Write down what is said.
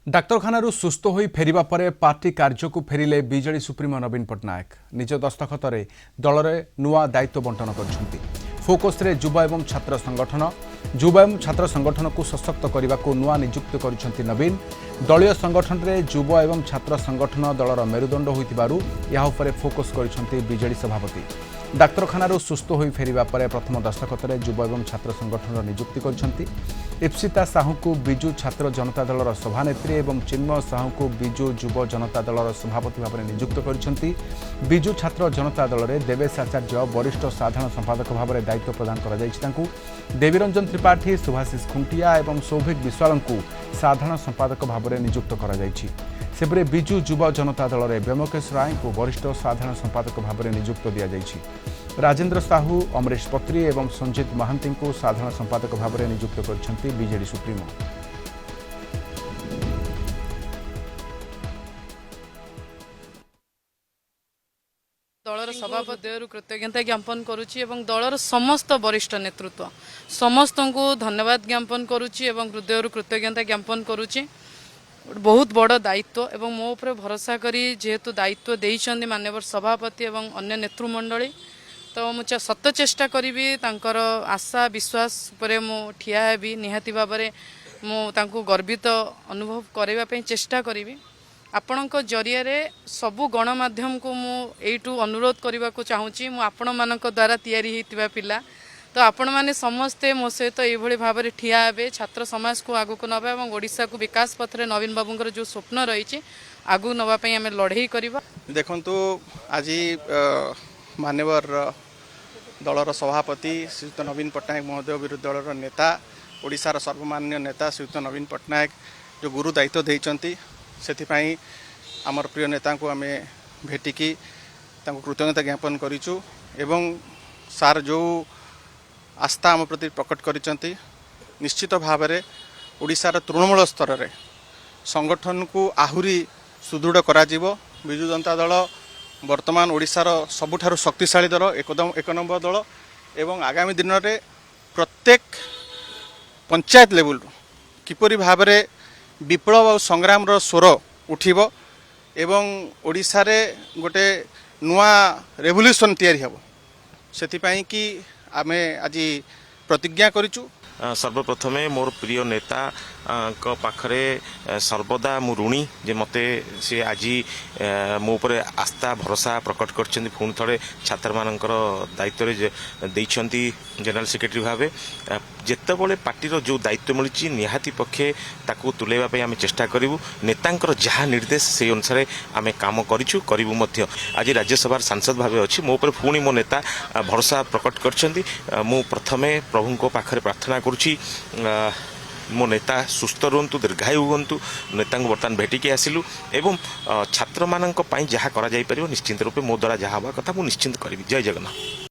डाक्तरखाना सुस्थ हो फेरिबा परे पार्टी कार्य को फेरिले बीजेडी सुप्रीमो नवीन पट्टनायक निज दस्तखतरे दल में नुआ दायित्व बंटन कर फोकस रे युवा एवं छात्र संगठन युवा एवं छात्र संगठन को सशक्त करने को नुआ नियुक्त कर नवीन दलीय संगठन रे युवा एवं छात्र संगठन दलर मेरुदंड होकर फोकस कर बीजेडी सभापति डाक्तरखाना सुस्थ हो फेरिबा परे प्रथम दस्तखतरे युवा एवं छात्र संगठन नियुक्ति कर इप्सिता साहू को बिजु छात्र जनता दलर सभानेत्री एवं चिन्मय साहू को बिजु युव जनता दलर सभापति भाव में नियुक्त कर बिजु छात्र जनता दल में देवेश आचार्य वरिष्ठ साधारण संपादक भाव में दायित्व प्रदान कर देवीरंजन त्रिपाठी सुभाषिष खुंटिया और सौभिक विश्वाल को साधारण संपादक भाव में नियुक्त कर बिजु युव जनता दल में व्योमकेश राय को वरिष्ठ साधारण संपादक भाव में नियुक्त दि राजेन्द्र साहू अमरेश पत्री और संजीत महांती को साधारण संपादक भाव में नियुक्त कर बीजेडी सुप्रीमो दलर सभापति कृतज्ञता ज्ञापन करुच्ची दलर समस्त वरिष्ठ नेतृत्व समस्त को धन्यवाद ज्ञापन करुच्ची हृदय कृतज्ञता ज्ञापन करुच्ची बहुत बड़ दायित्व एवं मो उपर भरोसा करी जेहेतु दायित्व देइछन्ति माननीय सभापति एवं अन्य नेतृमंडली तो मुझे सत चेष्टा करी तांकर आशा विश्वास पर मु ठिया हेबी निहाती भाव में मु गर्वित अनुभव करने चेष्टा करी आपणक जरिया सबु गणमाध्यम को मु एठू अनुरोध करने को चाहूँगी मु आपण मानक द्वारा तैयारी होइतिबा पिला तो आपण मैंने समस्ते मो सहित ये भाव में ठिया हे छात्र समाज को आगू को नवा और ओडिशा को विकास पथरे नवीन बाबूंकर जो स्वप्न रही आगू नवाई आम लड़े करवा देखु आज मान्यवर दलर सभापति श्रीयुक्त नवीन पट्टनायक महोदय विरोधी दलर नेता ओडिशार सर्वमान्य नेता श्रीयुक्त नवीन पट्टनायक जो गुरु दायित्व देइचंती से आमर प्रिय नेता को आम भेटिकी कृतज्ञता ज्ञापन करिचु एवं सार जो आस्था आम प्रति प्रकट करिचंती निश्चित भाव में ओडिशार तृणमूल स्तर में संगठन को आहुरी सुदृढ़ करा जीवो बिजु जनता दल वर्तमान ओडिशार सबुठारु शक्तिशाली दल एक नंबर दल एवं आगामी दिन में प्रत्येक पंचायत लेवल किपरि भाव में विप्लव और संग्राम स्वर उठिबो एवं ओडिशा रे गोटे नुआ रेवोल्यूशन तैयारी हेबो सेतिपई कि आमे आज प्रतिज्ञा करिचु। सर्वप्रथमे मोर प्रिय नेता को पाखरे सर्वदा मु ऋणी जे मते से आज मो उपरे आस्था भरोसा प्रकट करछन्ती पुणी थोड़े छात्र मानकर दायित्व देइछन्ती जनरल सेक्रेटरी भावे जेतेबेले पार्टीर जो दायित्व मिली निहाती पक्षे ताकू तुलेबा पई आमे चेष्टा करिवु नेतांकर जहा निर्देश से अनुसार आमे काम करिछु करिवु मध्य आज राज्यसभा सांसद भावे अछि मो उपरे पुणी मो नेता भरोसा प्रकट करछन्ती मु प्रथमे प्रभु को पाखरे प्रार्थना करुछि मो नेता सुस्थ रुहतु दीर्घायु हूँ नेता बर्तमान भेटिकी आसिलु एवं छात्र मानक पई जहाँ करा जाई परिबो निश्चिंत रूपे मो द्वारा जहाँ हवा कथा मु निश्चिंत करी। जय जगन्नाथ।